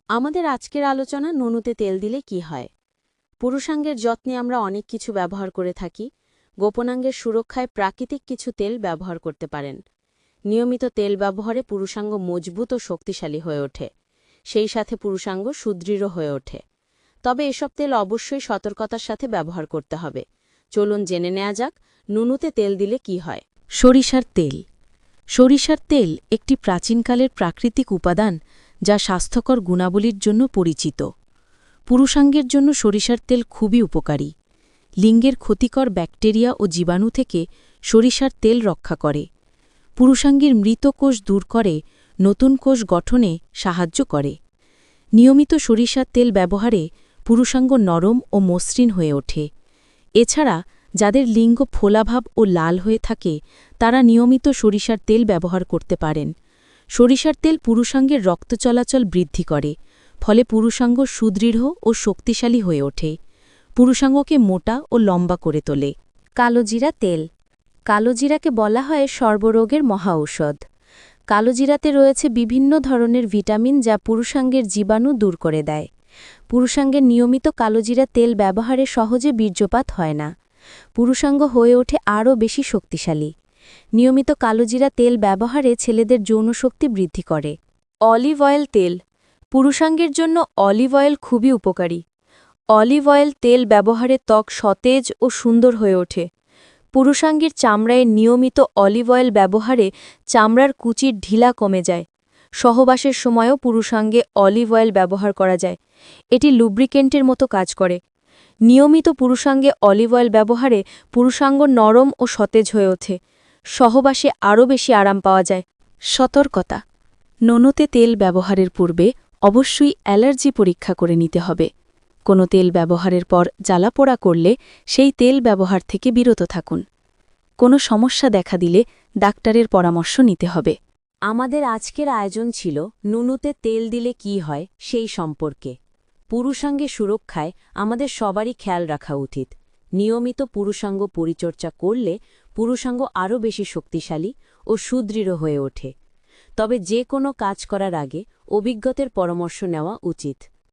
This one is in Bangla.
আমাদের আজকের আলোচনা নুনুতে তেল দিলে কি হয়। পুরুষাঙ্গের যত্নে আমরা অনেক কিছু ব্যবহার করে থাকি। গোপনাঙ্গের সুরক্ষায় প্রাকৃতিক কিছু তেল ব্যবহার করতে পারেন। নিয়মিত তেল ব্যবহারে পুরুষাঙ্গ মজবুত ও শক্তিশালী হয়ে ওঠে, সেই সাথে পুরুষাঙ্গ সুদৃঢ় হয়ে ওঠে। তবে এসব তেল অবশ্যই সতর্কতার সাথে ব্যবহার করতে হবে। চলুন জেনে নেওয়া যাক নুনুতে তেল দিলে কি হয়। সরিষার তেল। সরিষার তেল একটি প্রাচীনকালের প্রাকৃতিক উপাদান যা স্বাস্থ্যকর গুণাবলীর জন্য পরিচিত। পুরুষাঙ্গের জন্য সরিষার তেল খুবই উপকারী। লিঙ্গের ক্ষতিকর ব্যাকটেরিয়া ও জীবাণু থেকে সরিষার তেল রক্ষা করে। পুরুষাঙ্গের মৃত কোষ দূর করে, নতুন কোষ গঠনে সাহায্য করে। নিয়মিত সরিষার তেল ব্যবহারে পুরুষাঙ্গ নরম ও মসৃণ হয়ে ওঠে। এছাড়া যাদের লিঙ্গ ফোলাভাব ও লাল হয়ে থাকে তারা নিয়মিত সরিষার তেল ব্যবহার করতে পারেন। সরিষার তেল পুরুষাঙ্গের রক্ত চলাচল বৃদ্ধি করে, ফলে পুরুষাঙ্গ সুদৃঢ় ও শক্তিশালী হয়ে ওঠে। পুরুষাঙ্গকে মোটা ও লম্বা করে তোলে। কালোজিরা তেল। কালোজিরাকে বলা হয় সর্বরোগের মহাঔষধ। কালোজিরাতে রয়েছে বিভিন্ন ধরনের ভিটামিন যা পুরুষাঙ্গের জীবাণু দূর করে দেয়। পুরুষাঙ্গের নিয়মিত কালোজিরা তেল ব্যবহারে সহজে বীর্যপাত হয় না। পুরুষাঙ্গ হয়ে ওঠে আরও বেশি শক্তিশালী। নিয়মিত কালোজিরা তেল ব্যবহারে ছেলেদের যৌনশক্তি বৃদ্ধি করে। অলিভ অয়েল তেল। পুরুষাঙ্গের জন্য অলিভ অয়েল খুবই উপকারী। অলিভ অয়েল তেল ব্যবহারে ত্বক সতেজ ও সুন্দর হয়ে ওঠে। পুরুষাঙ্গের চামড়ায় নিয়মিত অলিভ অয়েল ব্যবহারে চামড়ার কুচির ঢিলা কমে যায়। সহবাসের সময়ও পুরুষাঙ্গে অলিভ অয়েল ব্যবহার করা যায়। এটি লুব্রিকেন্টের মতো কাজ করে। নিয়মিত পুরুষাঙ্গে অলিভ অয়েল ব্যবহারে পুরুষাঙ্গ নরম ও সতেজ হয়ে ওঠে। সহবাসে আরও বেশি আরাম পাওয়া যায়। সতর্কতা: নুনুতে তেল ব্যবহারের পূর্বে অবশ্যই অ্যালার্জি পরীক্ষা করে নিতে হবে। কোনো তেল ব্যবহারের পর জ্বালাপোড়া করলে সেই তেল ব্যবহার থেকে বিরত থাকুন। কোনো সমস্যা দেখা দিলে ডাক্তারের পরামর্শ নিতে হবে। আমাদের আজকের আয়োজন ছিল নুনুতে তেল দিলে কি হয় সেই সম্পর্কে। পুরুষাঙ্গের সুরক্ষায় আমাদের সবারই খেয়াল রাখা উচিত। নিয়মিত পুরুষাঙ্গ পরিচর্যা করলে পুরুষাঙ্গ আরও বেশি শক্তিশালী ও সুদৃঢ় হয়ে ওঠে। তবে যে কোনো কাজ করার আগে অভিজ্ঞতার পরামর্শ নেওয়া উচিত।